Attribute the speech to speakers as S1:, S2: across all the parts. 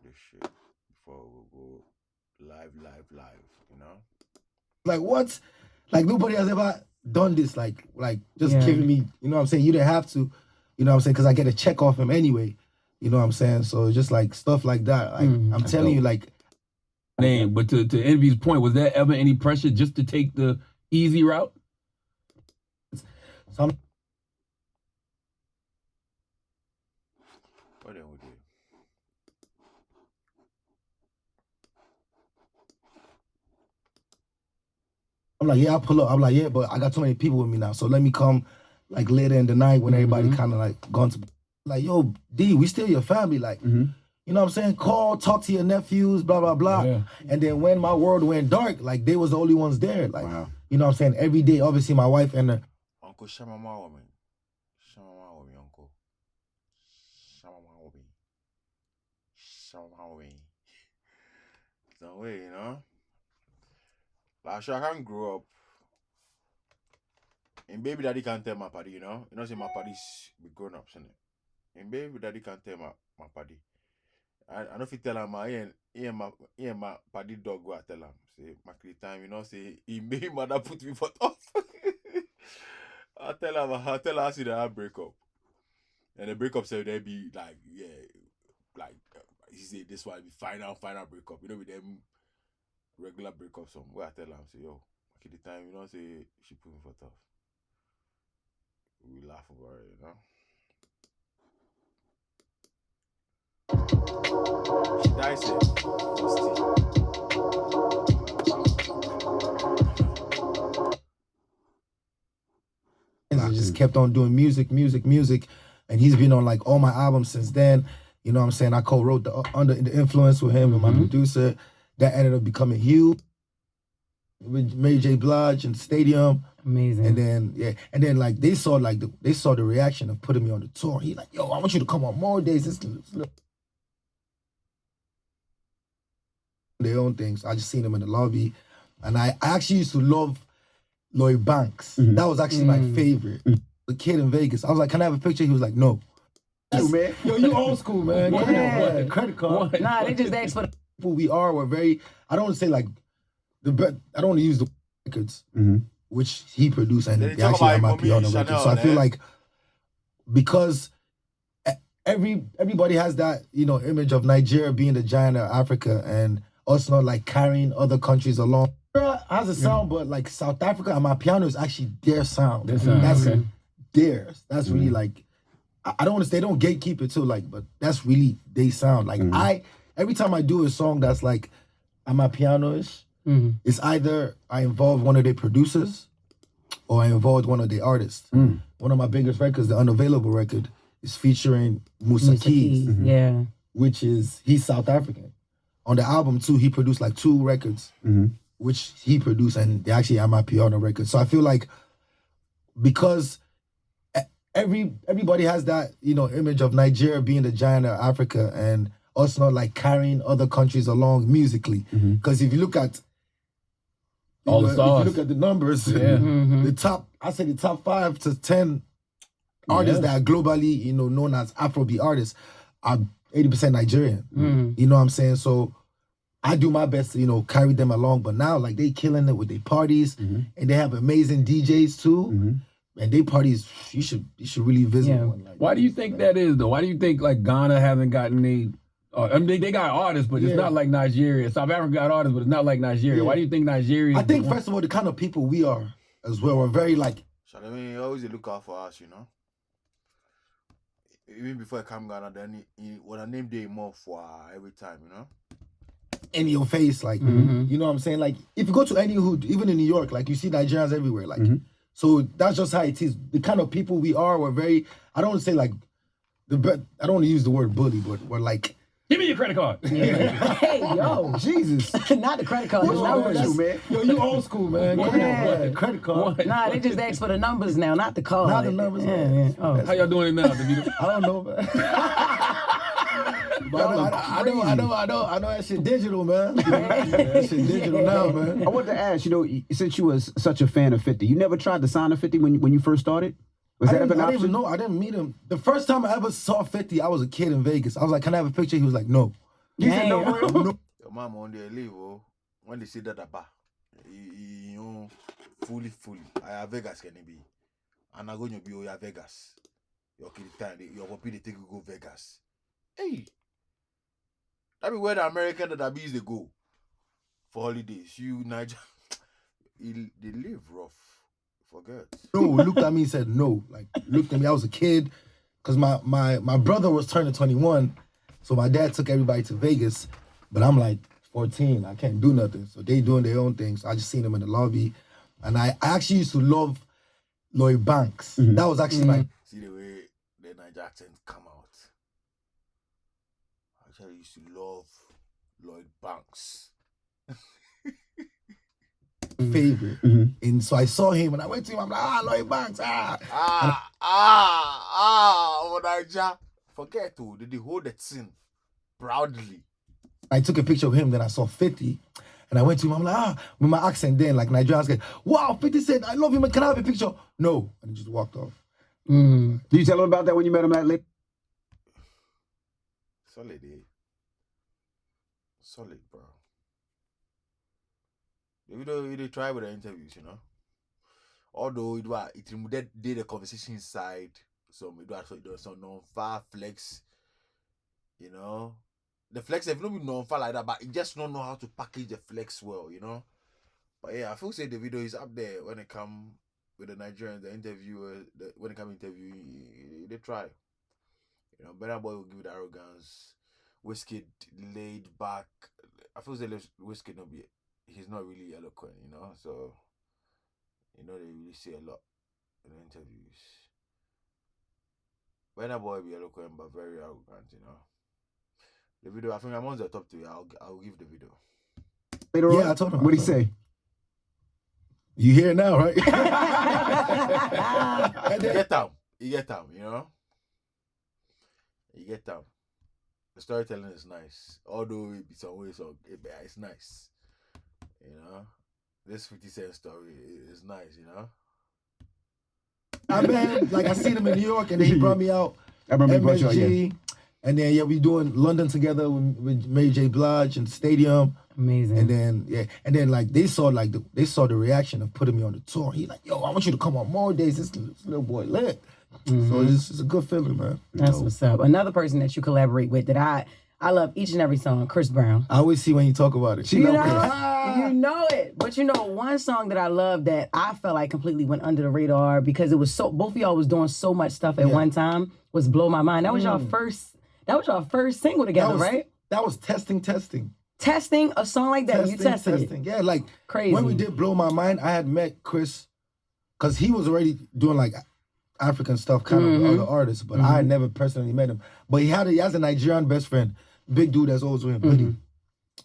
S1: this shit before we go live, you know?
S2: Like what? Like nobody has ever done this. Like just giving me. You know what I'm saying? You didn't have to. You know what I'm saying? Because I get a check off him anyway. You know what I'm saying? So it's just like stuff like that. Like I'm telling you, like.
S3: Name, but to Envy's point, was there ever any pressure just to take the easy route?
S2: So
S1: What then we do?
S2: I'm like, yeah, I'll pull up. I'm like, yeah, but I got too many people with me now. So let me come like later in the night when everybody kind of like gone to, like, yo, D, we still your family. Like, you know what I'm saying? Call, talk to your nephews, blah, blah, blah.
S3: Yeah.
S2: And then when my world went dark, like they was the only ones there. Like, you know what I'm saying? Every day, obviously my wife and her.
S1: Uncle Shamama woman. Shamama woman, uncle. Shamama woman. Shamama woman. Some way, you know? Like, sure, I can't grow up. And baby daddy can't tell my party, you know? You know, say my party's be grown ups, innit? And baby daddy can't tell my party. I know if you tell him, my party dog go I tell him. Say, my time, you know, say, he made mother put me for tough. I tell her, I see that I break up. And the breakup say they be like, yeah, like, he say this one be final breakup. You know, with them regular breakup song. Where I tell her, say, yo, the time, you know, say, she put me for tough. We laugh about it, you know. She died safe.
S2: I just kept on doing music. And he's been on like all my albums since then. You know what I'm saying? I co-wrote the Under the Influence with him and my producer. That ended up becoming huge. With Mary J. Blige and Stadium.
S4: Amazing.
S2: And then like they saw the reaction of putting me on the tour. He like, yo, I want you to come on more days. This their own things. I just seen them in the lobby. And I actually used to love Lloyd Banks. That was actually my favorite. The kid in Vegas. I was like, can I have a picture? He was like, no. Man. Yo, you old school, man. Come on, what? Credit card.
S4: Nah, they just asked for the
S2: people we are. We're very, I don't want to say like, I don't want to use the records, which he produced and they actually have my piano records. So I feel like, because everybody has that, you know, image of Nigeria being the giant of Africa and us not like carrying other countries along. Has a sound, but like South Africa and my piano is actually their sound. That's theirs. That's really like, I don't want to say, they don't gatekeep it too, like, but that's really they sound. Like every time I do a song that's like, I'm a piano-ish, it's either I involve one of their producers or I involved one of the artists. One of my biggest records, the Unavailable record, is featuring Musa Keys, which he's South African. On the album too, he produced like 2 records, which he produced, and they actually have my piano record. So I feel like, because everybody has that, you know, image of Nigeria being the giant of Africa and us not like carrying other countries along musically. Because if you look at if you look at the numbers, the top 5 to 10 artists that are globally, you know, known as Afrobeat artists are 80% Nigerian. You know what I'm saying? So I do my best to, you know, carry them along. But now, like, they killing it with their parties, and they have amazing DJs too. And they parties, you should really visit one. Like,
S3: why do you think that is, though? Why do you think like Ghana hasn't gotten I mean, they got artists, but it's not like Nigeria. South Africa got artists, but it's not like Nigeria. Why do you think Nigeria?
S2: I think first of all, the kind of people we are as well. We're very like.
S1: So I mean, always look out for us, you know. Even before I come Ghana, then when I name day more for every time, you know.
S2: In your face, like, you know what I'm saying? Like, if you go to any hood, even in New York, like, you see Nigerians everywhere, like. So that's just how it is. The kind of people we are, we're very, I don't want to say like, I don't want to use the word bully, but we're like.
S3: Give me your credit card.
S4: Hey, yo.
S2: Jesus.
S4: Not the credit card.
S2: What's wrong with you, man? Yo, you old school, man. Come on, what? Credit card.
S4: Nah, they just asked for the numbers now, not the card.
S2: Not the numbers, man.
S4: Oh.
S3: How y'all doing it now, Davido?
S2: I don't know, man. But I know that shit digital, man. That shit digital now, man.
S5: I wanted to ask, you know, since you was such a fan of 50, you never tried to sign a 50 when you first started?
S3: Was
S2: I
S3: that
S2: didn't,
S3: an
S2: I didn't
S3: option?
S2: even know. I didn't meet him. The first time I ever saw 50, I was a kid in Vegas. I was like, can I have a picture? He was like, no.
S3: He said no
S4: Damn.
S3: for real?
S2: No.
S1: Your mom on there leave, oh. When they say that about, you know, fully. I have Vegas can it be, and I go to be your Vegas. Your kid time, your puppy they take you go Vegas. Hey, that be where the American that be they go for holidays. You Niger, they live rough. Forget.
S2: No, looked at me and said no. Like, looked at me. I was a kid. Because my brother was turning 21. So my dad took everybody to Vegas. But I'm like 14. I can't do nothing. So they doing their own thing. So I just seen them in the lobby. And I actually used to love Lloyd Banks. That was actually my...
S1: See the way the Niger accent come out. I actually used to love Lloyd Banks.
S2: favorite. And so I saw him and I went to him. I'm like, Lloyd Banks,
S1: Oh, Naija. Forget to, they hold the thing proudly.
S2: I took a picture of him, then I saw 50. And I went to him, I'm like, with my accent then, like Nigerians get, wow, 50 Cent, I love him, can I have a picture? No. And he just walked off.
S3: Did you tell him about that when you met him at Lake?
S1: Solid, eh? Solid, bro. Davido, they try with the interviews, you know. Although it removed the conversation inside, so it was some non-far flex, you know. The flex, if not be non-far like that, but it just don't know how to package the flex well, you know. But yeah, I feel say the video is up there when it come with the Nigerians, the interviewer, when it come interview, they try. You know, Burna Boy will give it arrogance. Wizkid laid back. I feel say Wizkid he's not really eloquent, you know. So, you know, they really say a lot in the interviews. Burna Boy be eloquent but very arrogant, you know. The video, I think I'm on the top 3. I'll give the video.
S3: Later
S2: Yeah,
S3: on?
S2: I told him.
S3: What'd he say?
S2: You hear it now, right?
S1: You get them, you know. You get them. The storytelling is nice, although it be some ways it's nice. You know, this 50 Cent story is nice, you know.
S2: I met him, I seen him in New York, and then he brought me out.
S3: I remember he brought you out, yeah.
S2: MSG, and then we doing London together with Mary J. Blige and Stadium.
S4: Amazing.
S2: And then they saw the reaction of putting me on the tour. He like, yo, I want you to come on more days. This little boy lit. So it's a good feeling, man.
S4: That's what's up. Another person that you collaborate with that I love each and every song, Chris Brown.
S2: I always see when you talk about it.
S4: You know it. But you know, one song that I love that I felt like completely went under the radar because it was both of y'all was doing so much stuff at one time was Blow My Mind. That was your first single together, right?
S2: That was testing.
S4: Testing a song like that, you tested it.
S2: Yeah, like
S4: Crazy.
S2: when we did Blow My Mind, I had met Chris because he was already doing like African stuff, kind of other artists, but I had never personally met him. But he has a Nigerian best friend, big dude that's always with him, Hoodie.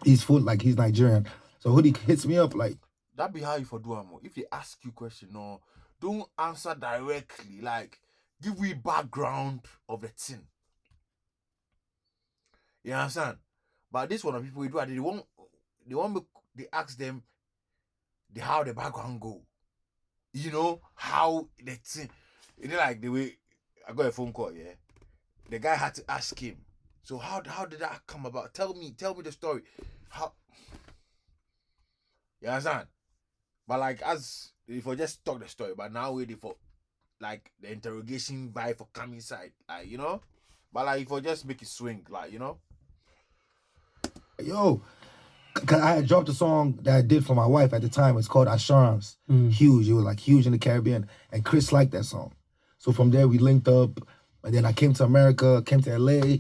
S2: He's he's Nigerian. So Hoodie hits me up like,
S1: that be how you for do amo. If they ask you question, no, don't answer directly. Like, give me background of the thing. You understand? But this one of people we do, they ask them how the background go. You know how the thing. You know, like the way I got a phone call, yeah. The guy had to ask him. So how did that come about? Tell me the story. How? You understand? But like if I just talk the story, but now waiting for like the interrogation vibe for come inside, like you know. But like if I just make it swing, like you know.
S2: yo, cause I had dropped a song that I did for my wife at the time. It's called Assurance. Huge. It was like huge in the Caribbean. And Chris liked that song. So from there we linked up. And then I came to America, came to LA.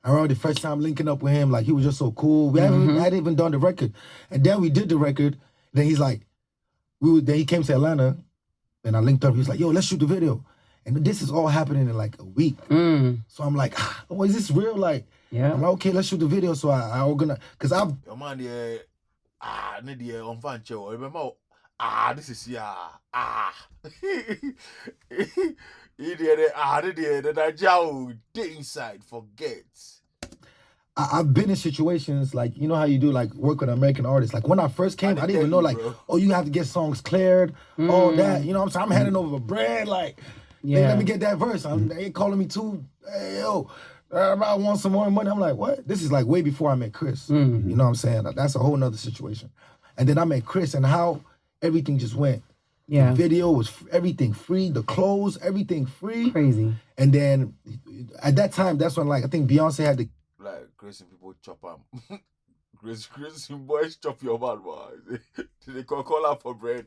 S2: I remember the first time linking up with him, like he was just so cool. We hadn't even done the record. And then we did the record. Then he's like, then he came to Atlanta. Then I linked up. He was like, yo, let's shoot the video. And this is all happening in like a week. So I'm like, oh, is this real? Like, I'm like, okay, let's shoot the video. So I organize, cause
S1: Your man there, need the on fan show. Remember, this is the Naija day inside. Forget.
S2: I've been in situations like, you know how you do like work with American artists. Like when I first came, I didn't even know like, oh, you have to get songs cleared, all that. You know what I'm saying? I'm handing over a brand, like, They let me get that verse. They ain't calling me too. Hey, yo, I want some more money. I'm like, what? This is like way before I met Chris. You know what I'm saying? That's a whole nother situation. And then I met Chris, and how everything just went.
S4: Yeah.
S2: The video was everything free. The clothes, everything free.
S4: Crazy.
S2: And then at that time, that's when like I think Beyonce had the
S1: Like crazy people chop him. Crazy boys chop your man, boy. They call out for bread.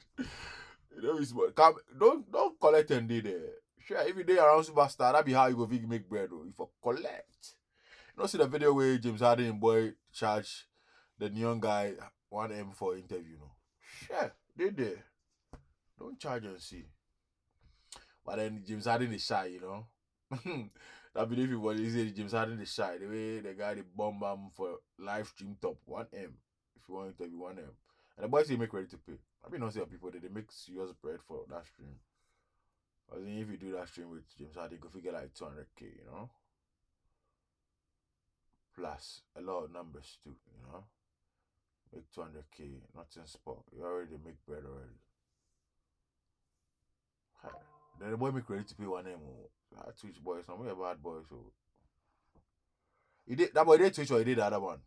S1: You know, it's don't collect and day there. Sure, every day around superstar, that be how you go make bread. Though. If you collect, you know, see the video where James Harden boy charge the young guy 1M for interview. No, sure, they there. Don't charge and see. But then James Harden is shy, you know. That video everybody say James Harden is shy. The way the guy they bomb him for live stream top 1M. If you want to interview 1M. And the boys say make ready to pay. I mean not say people that they make serious bread for that stream. I think if you do that stream with James Harden, you could get like 200K, you know. Plus a lot of numbers too, you know. Make 200K, nothing spot. You already make bread already. Then the boy make ready to pay 1M. Twitch boys, some way bad boy, so he did that boy did Twitch or he did the other one.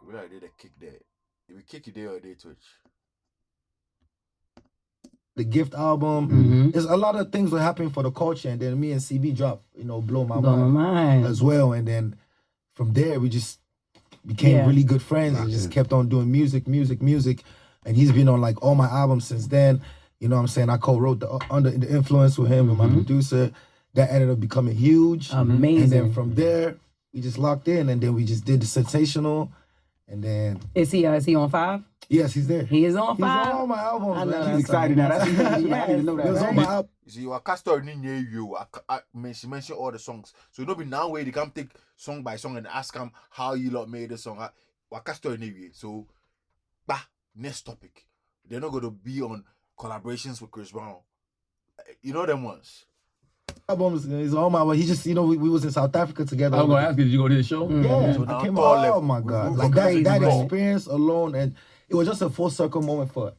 S1: We like did a kick there. If we kick it there or they Twitch.
S2: The Gift album. There's a lot of things that happen for the culture, and then me and CB drop, you know, blow my mind as well. And then from there we just became really good friends and just kept on doing music. And he's been on like all my albums since then. You know what I'm saying? I co-wrote the Under the Influence with him and my producer. That ended up becoming huge.
S4: Amazing.
S2: And then from there, we just locked in, and then we just did the Sensational. And then
S4: Is he on 5?
S2: yes, he's there.
S4: He is on 5.
S2: He's on all my albums.
S4: I know
S2: man.
S4: that's
S2: He's excited now. That's
S4: Yes.
S2: I didn't know that. He was on my album.
S1: You see, your castor in you. I mention all the songs. So you know, be now where they come take song by song and ask them how you lot made the song. What castor in you. So, next topic. They're not going to be on collaborations with Chris Brown. You know them ones.
S2: Albums is on my way. He just, you know, we was in South Africa together.
S3: I was gonna ask you, did you go to his show?
S2: Yeah,
S1: So
S2: I
S1: now
S2: came
S1: all
S2: out. Oh
S1: level.
S2: my God!
S1: We
S2: Like
S1: crazy,
S2: that
S1: bro.
S2: experience alone, and it was just a full circle moment for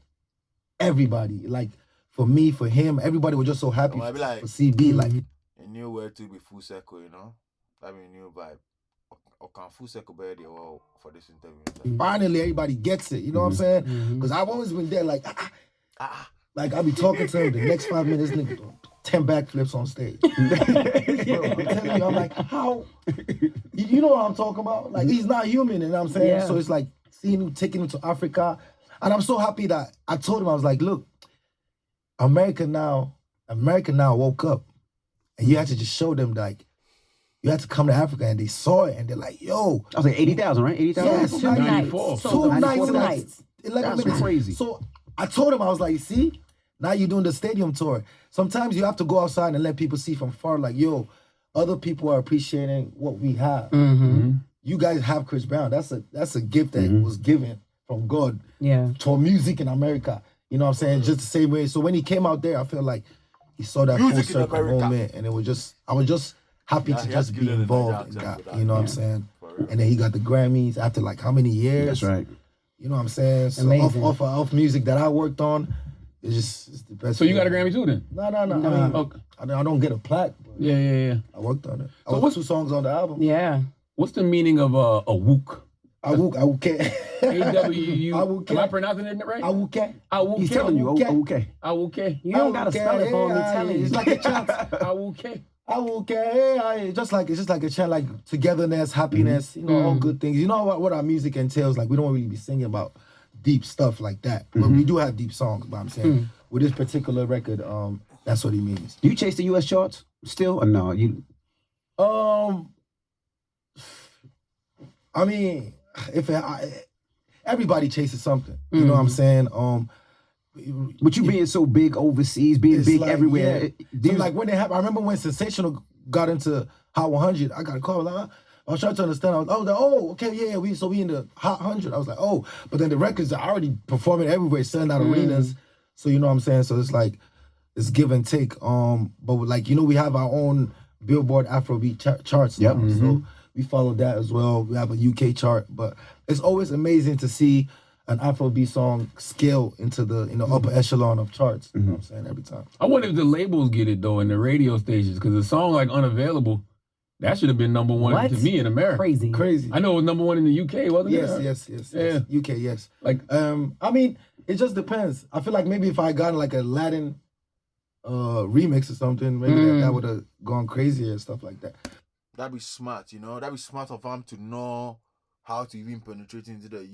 S2: everybody. Like for me, for him, everybody was just so happy
S1: I be like,
S2: for CB. Like
S1: a new where to be full circle, you know. That be a new vibe. Or can full circle bear the wall for this interview.
S2: finally, everybody gets it. You know what I'm saying? Because I've always been there. Like, like I'll be talking to him. The next 5 minutes, nigga, doing 10 backflips on stage. Bro, I'm telling you, I'm like, how? You know what I'm talking about? Like, he's not human, you know what I'm saying?
S4: Yeah.
S2: So it's like seeing him, taking him to Africa. And I'm so happy that I told him, I was like, look, America now woke up. And you had to just show them, like, you had to come to Africa, and they saw it, and they're like, yo.
S5: I was like 80,000, right? 80,000?
S2: Yes,
S4: 2 nights.
S3: 94.
S4: So
S2: 2
S4: 94
S2: nights and like
S4: nights.
S2: 11
S5: That's
S2: minutes.
S5: crazy.
S2: So I told him, I was like, see, now you're doing the stadium tour. Sometimes you have to go outside and let people see from far, like, yo, other people are appreciating what we have. You guys have Chris Brown. That's a gift that was given from God
S4: Yeah.
S2: for music in America. You know what I'm saying? Just the same way. So when he came out there, I feel like he saw that
S1: Music
S2: full
S1: in
S2: circle
S1: America.
S2: moment, and I was just happy
S1: Yeah,
S2: to
S1: he has
S2: just
S1: to
S2: be
S1: give it a
S2: involved in
S1: Nigerian
S2: that.
S1: accent for
S2: You know what I'm
S1: that,
S2: saying?
S1: For real.
S2: And then he got the Grammys after like how many years?
S5: That's right.
S2: You know what I'm saying? So
S4: Amazing.
S2: off music that I worked on, it's the best.
S3: So you got a
S2: feeling.
S3: Grammy too then?
S2: No. I mean,
S3: Okay.
S2: I don't get a plaque, but
S3: Yeah.
S2: I worked on it. I
S3: So
S2: was
S3: what's-
S2: 2 songs on the album.
S4: Yeah.
S3: What's the meaning of a wook?
S2: I will care.
S3: A-W-U.
S2: I will
S3: Am I
S2: care.
S3: pronouncing it right?
S2: I will care.
S3: Awuke.
S5: He's telling you,
S2: Okay.
S5: okay.
S3: Awuke.
S4: You don't gotta spell it for me. Tell
S2: It's
S4: me.
S2: like a chant.
S3: Awuke.
S2: I will care. It's just like a chant, like togetherness, happiness. You know, all good things. You know what our music entails. Like we don't really be singing about deep stuff like that, but we do have deep songs. But I'm saying with this particular record, that's what he means.
S5: Do you chase the U.S. charts still or no? You
S2: I mean, everybody chases something. You know what I'm saying?
S5: But you being so big overseas, being
S2: It's
S5: big
S2: like,
S5: everywhere.
S2: yeah. So like when they have, I remember when Sensational got into Hot 100, I got a call. Like, I was trying to understand. I was like, oh, okay, yeah, we in the Hot 100. I was like, oh, but then the records are already performing everywhere, selling out arenas. So you know what I'm saying? So it's like it's give and take. But like we have our own Billboard Afrobeat charts now. So we follow that as well. We have a UK chart, but it's always amazing to see an Afrobeat song scale into the upper echelon of charts. You know what I'm saying? Every time.
S3: I wonder if the labels get it though, and the radio stations, because a song like Unavailable, that should have been number one to me in America.
S2: Crazy.
S3: I know it was number one in the UK, wasn't it?
S2: Yes.
S3: Yeah.
S2: UK, yes.
S3: Like,
S2: I mean, it just depends. I feel like maybe if I got like a Latin remix or something, maybe that would have gone crazier and stuff like that.
S1: That'd be smart, you know. That'd be smart of him to know how to even penetrate into the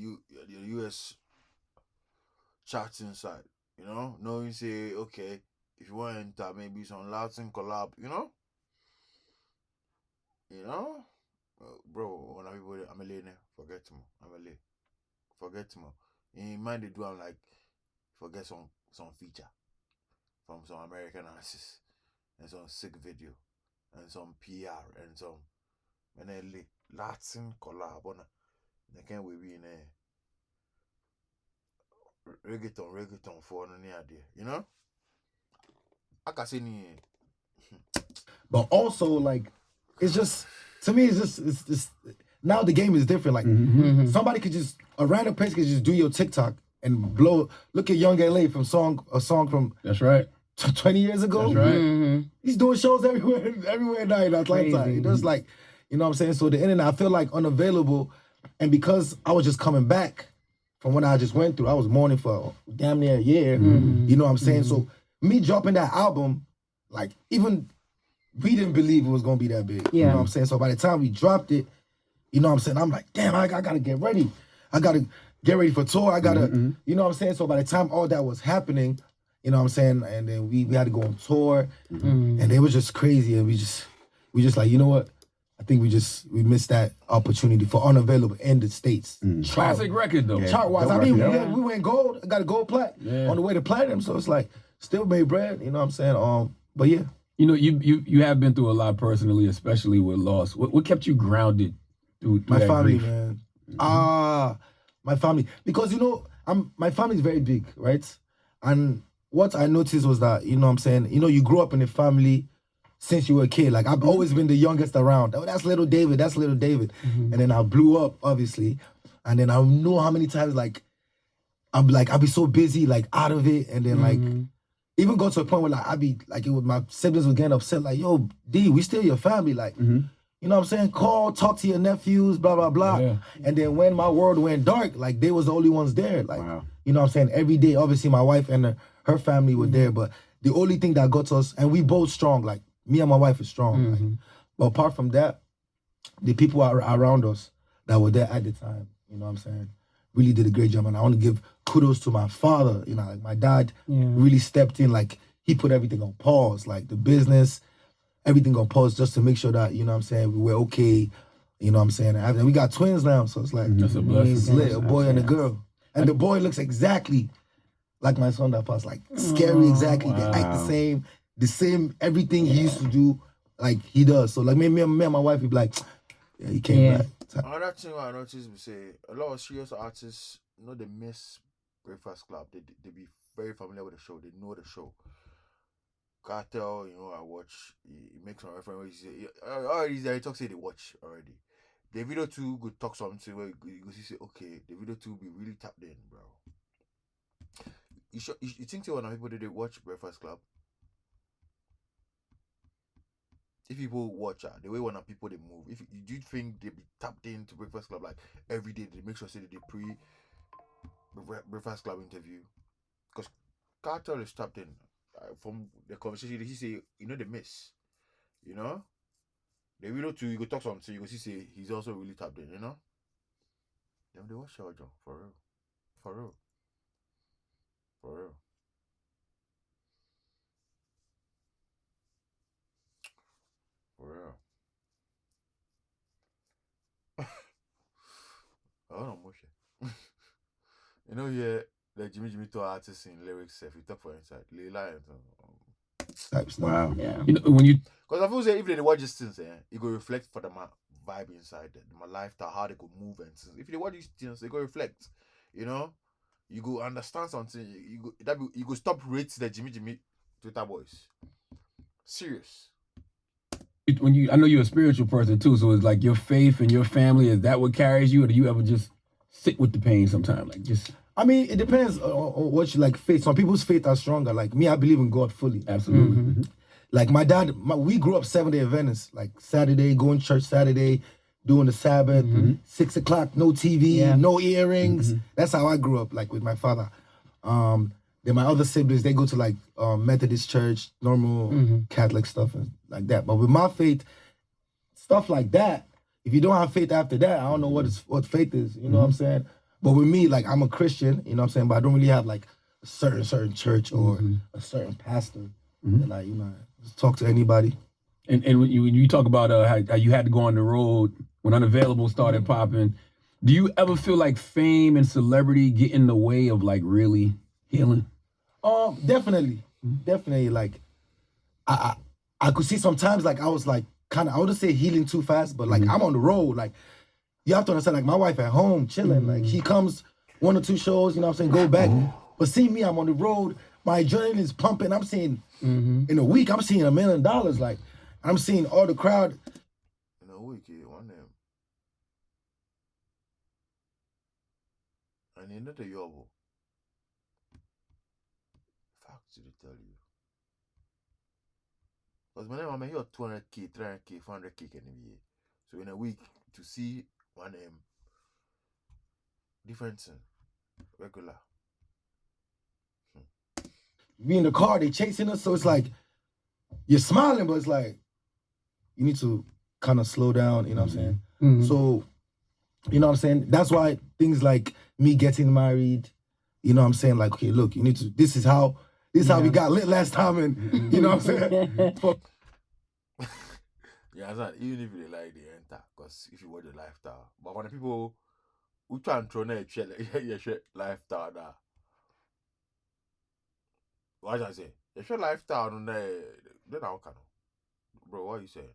S1: US charts inside, you know. Knowing, say, okay, if you want to enter maybe some Latin collab, you know. Bro, when everybody, I'm a lane, forget him. Forget him. In mind, they do, I'm like, forget some feature from some American artists and some sick video and some PR and some Latin collab on they can't we be in a reggaeton for any idea, you know? I can say
S2: but also like it's just to me it's just now the game is different. Like somebody could just a random person could just do your TikTok and blow. Look at Young LA from a song from
S3: that's right
S2: 20 years ago.
S3: That's right.
S2: He's doing shows everywhere now in Atlanta. It was like, you know what I'm saying? So the internet, I feel like Unavailable, and because I was just coming back from what I just went through, I was mourning for damn near a year. You know what I'm saying? So me dropping that album, like even we didn't believe it was gonna be that big. You know what I'm saying? So by the time we dropped it, you know what I'm saying? I'm like, damn, I gotta get ready. I gotta get ready for tour. I gotta, you know what I'm saying? So by the time all that was happening, you know what I'm saying? And then we had to go on tour, and it was just crazy. And we just like, you know what? I think we missed that opportunity for Unavailable in the States.
S3: Classic record though.
S2: Chart-wise, I mean, we went gold. I got a gold plat on the way to platinum. So it's like still made bread. You know what I'm saying? But yeah.
S3: You know, you have been through a lot personally, especially with loss. What kept you grounded through
S2: my
S3: that
S2: family,
S3: grief?
S2: man. My family, because you know, my family's very big, right? And what I noticed was that, you know what I'm saying, you know, you grew up in a family since you were a kid. Like, I've always been the youngest around. Oh, that's little David, that's little David. And then I blew up, obviously. And then I know how many times, like, I'll be so busy, like, out of it. And then, like, even go to a point where, like, my siblings would get upset, like, yo, D, we still your family. Like, you know what I'm saying? Call, talk to your nephews, blah, blah, blah.
S3: Yeah.
S2: And then when my world went dark, like, they was the only ones there. Like, you know what I'm saying? Every day, obviously, my wife and her family were there, but the only thing that got us, and we both strong, like, me and my wife is strong. Like, but apart from that, the people around us that were there at the time, you know what I'm saying, really did a great job. And I want to give kudos to my father. You know, like, my dad really stepped in, like, he put everything on pause, like the business, everything on pause just to make sure that, you know what I'm saying, we were okay, you know what I'm saying. And we got twins now, so it's like,
S3: that's a blessing.
S2: It's lit, a boy and a girl. And the boy looks exactly like my son that passed, like scary exactly. They act the same, everything he used to do, like he does. So like me and my wife, we be like, yeah, he came back.
S1: Another thing I noticed, we say a lot of serious artists, you know, they miss Breakfast Club. They be very familiar with the show. They know the show. Cartel, you know, I watch. He makes some reference. Already there. He talks say they watch already. Davido too could talk something where he say, okay, Davido too be really tapped in, bro. You think when people did they watch Breakfast Club? If people watch the way when people they move, if do you think they be tapped into Breakfast Club like every day? They make sure say that they pre Breakfast Club interview, because Cartel is tapped in from the conversation. He say, you know, they miss, you know, they will too. You go talk something, you go see say he's also really tapped in, you know. Then they watch your job for real, for real. For real. For real. I don't know much. You know, yeah, the Jimmy to artists in lyrics, if you talk for inside, Leila and
S3: Wow.
S4: Yeah.
S3: You know, when you,
S1: because I feel say if they watch these things, it go reflect for the vibe inside them, my lifestyle, how they could move and things. If they watch these things, they go reflect, you know. You go understand something. You go stop rating the Jimmy Twitter boys. Serious.
S3: I know you're a spiritual person too, so it's like your faith and your family. Is that what carries you, or do you ever just sit with the pain sometimes? Like just
S2: I mean, it depends on what you like faith. Some people's faith are stronger. Like me, I believe in God fully.
S3: Absolutely.
S2: Like my dad, we grew up 7-day Adventists. Like Saturday, going to church Saturday, doing the Sabbath, 6 o'clock, no TV, no earrings. That's how I grew up, like with my father. Then my other siblings, they go to like Methodist church, normal Catholic stuff and like that. But with my faith, stuff like that, if you don't have faith after that, I don't know what faith is. You know what I'm saying? But with me, like I'm a Christian, you know what I'm saying? But I don't really have like a certain church or a certain pastor that I, just talk to anybody.
S3: And when you talk about how you had to go on the road when Unavailable started popping, do you ever feel like fame and celebrity get in the way of like really healing?
S2: Definitely. Like I could see sometimes like I was like kind of, I wouldn't say healing too fast, but like I'm on the road. Like you have to understand, like my wife at home chilling. Like she comes 1 or 2 shows, you know what I'm saying, go back. But see me, I'm on the road. My adrenaline is pumping. I'm seeing in a week, I'm seeing $1 million. Like I'm seeing all the crowd.
S1: In a week, one name. And you know the yobo. Facts to tell you. Because my name, I'm here 200K, 300K, 400K in a year. So in a week, to see one difference regular.
S2: We in the car, they chasing us. So it's like, you're smiling, but it's like, you need to kind of slow down, you know what I'm saying? So, you know what I'm saying? That's why things like me getting married, you know what I'm saying? Like, okay, look, you need to, this is how we got lit last time, and you know what I'm saying?
S1: Yeah, it's not, even if you like the enter, because if you watch the lifestyle. But when the people who try and throw a share lifestyle that. What I say? You share lifestyle on there, then I'll kind of. Bro, what you saying?